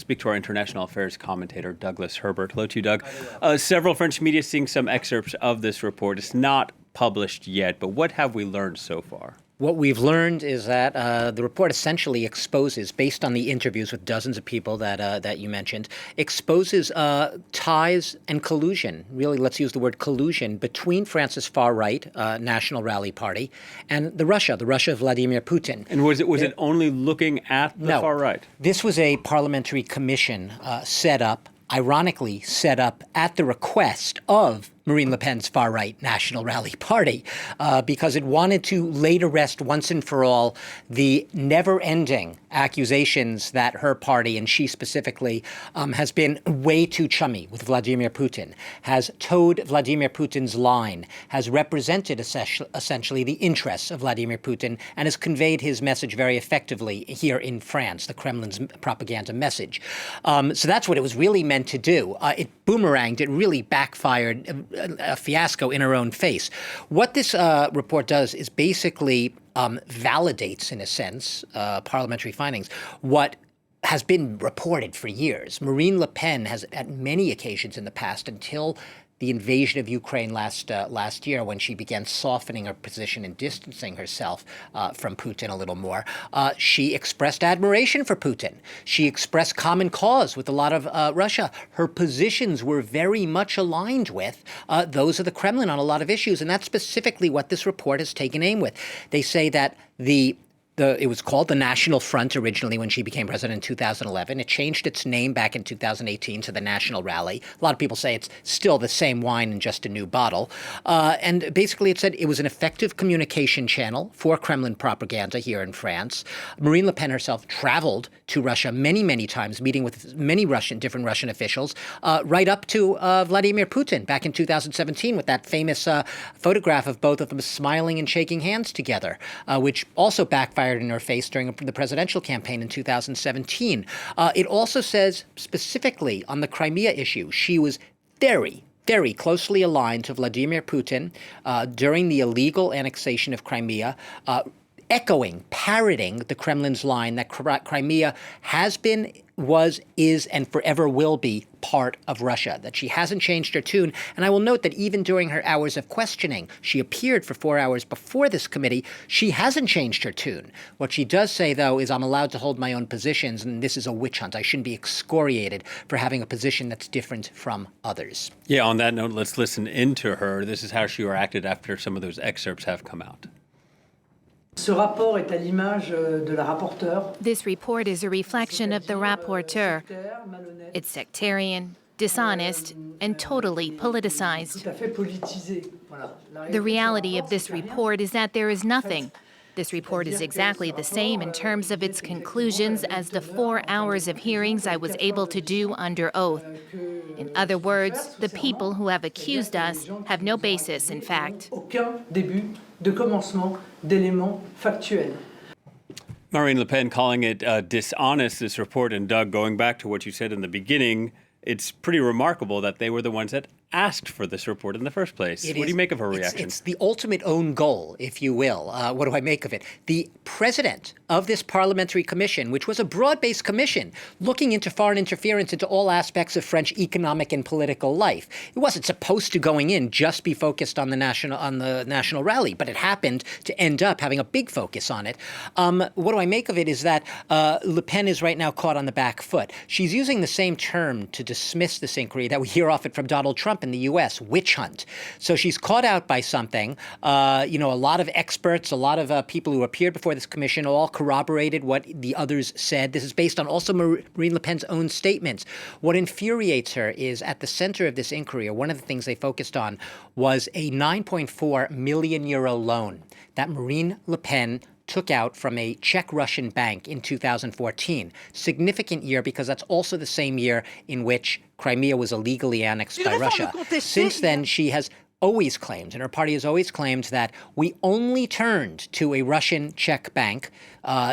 speak to our international affairs commentator, Douglas Herbert. Hello to you, Doug. Several French media seeing some excerpts of this report. It's not published yet, but what have we learned so far? What we've learned is that the report essentially exposes, based on the interviews with dozens of people that you mentioned, exposes ties and collusion. Really, let's use the word collusion between France's far-right National Rally Party and the Russia of Vladimir Putin. And was it only looking at the far right? This was a parliamentary commission ironically set up at the request of Marine Le Pen's far-right National Rally Party, because it wanted to lay to rest once and for all the never-ending accusations that her party, and she specifically, has been way too chummy with Vladimir Putin, has towed Vladimir Putin's line, has represented essentially the interests of Vladimir Putin, and has conveyed his message very effectively here in France, the Kremlin's propaganda message. So that's what it was really meant to do. It boomeranged, it really backfired, a fiasco in her own face. What this report does is basically validates, in a sense, parliamentary findings, what has been reported for years. Marine Le Pen has, at many occasions in the past, until the invasion of Ukraine last year, when she began softening her position and distancing herself from Putin a little more, she expressed admiration for Putin. She expressed common cause with a lot of Russia. Her positions were very much aligned with those of the Kremlin on a lot of issues, and that's specifically what this report has taken aim with. They say that it was called the National Front originally when she became president in 2011. It changed its name back in 2018 to the National Rally. A lot of people say it's still the same wine in just a new bottle. And basically it said it was an effective communication channel for Kremlin propaganda here in France. Marine Le Pen herself traveled to Russia many, many times, meeting with many different Russian officials, right up to Vladimir Putin back in 2017 with that famous photograph of both of them smiling and shaking hands together, which also backfired in her face during the presidential campaign in 2017. It also says specifically on the Crimea issue, she was very, very closely aligned to Vladimir Putin during the illegal annexation of Crimea, parroting the Kremlin's line that Crimea has been, was, is, and forever will be part of Russia, that she hasn't changed her tune. And I will note that even during her hours of questioning, she appeared for 4 hours before this committee, she hasn't changed her tune. What she does say, though, is I'm allowed to hold my own positions, and this is a witch hunt. I shouldn't be excoriated for having a position that's different from others. Yeah, on that note, let's listen into her. This is how she reacted after some of those excerpts have come out. This report is a reflection of the rapporteur. It's sectarian, dishonest, and totally politicized. The reality of this report is that there is nothing. This report is exactly the same in terms of its conclusions as the 4 hours of hearings I was able to do under oath. In other words, the people who have accused us have no basis in fact. Marine Le Pen calling it dishonest, this report. And Doug, going back to what you said in the beginning, it's pretty remarkable that they were the ones that asked for this report in the first place. What do you make of her reaction? It's the ultimate own goal, if you will. What do I make of it? The president of this parliamentary commission, which was a broad-based commission looking into foreign interference into all aspects of French economic and political life. It wasn't supposed to, going in, just be focused on the national rally, but it happened to end up having a big focus on it. What do I make of it is that Le Pen is right now caught on the back foot. She's using the same term to dismiss this inquiry that we hear often from Donald Trump in the U.S., witch hunt. So she's caught out by something. A lot of experts, a lot of people who appeared before this commission all corroborated what the others said. This is based on also Marine Le Pen's own statements. What infuriates her is at the center of this inquiry, or one of the things they focused on, was a 9.4 million euro loan that Marine Le Pen took out from a Czech-Russian bank in 2014. Significant year because that's also the same year in which Crimea was illegally annexed by Russia. Since then, she has always claimed, and her party has always claimed, that we only turned to a Russian Czech bank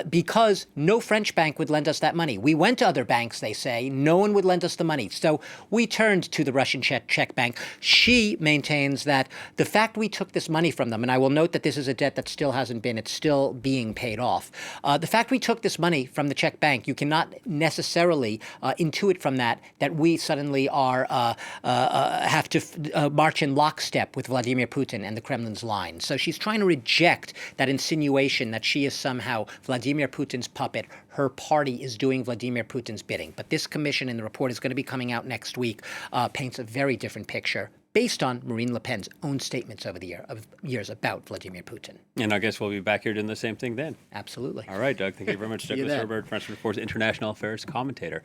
because no French bank would lend us that money. We went to other banks, they say. No one would lend us the money. So we turned to the Russian Czech bank. She maintains that the fact we took this money from them, and I will note that this is a debt that still hasn't been, it's still being paid off. The fact we took this money from the Czech bank, you cannot necessarily intuit from that we suddenly are have to march in lockstep with Vladimir Putin and the Kremlin's line. So she's trying to reject that insinuation that she is somehow Vladimir Putin's puppet. Her party is doing Vladimir Putin's bidding. But this commission in the report is going to be coming out next week, paints a very different picture based on Marine Le Pen's own statements over the years about Vladimir Putin. And I guess we'll be back here doing the same thing then. Absolutely. All right, Doug. Thank you very much. Douglas Herbert, French Report's international affairs commentator.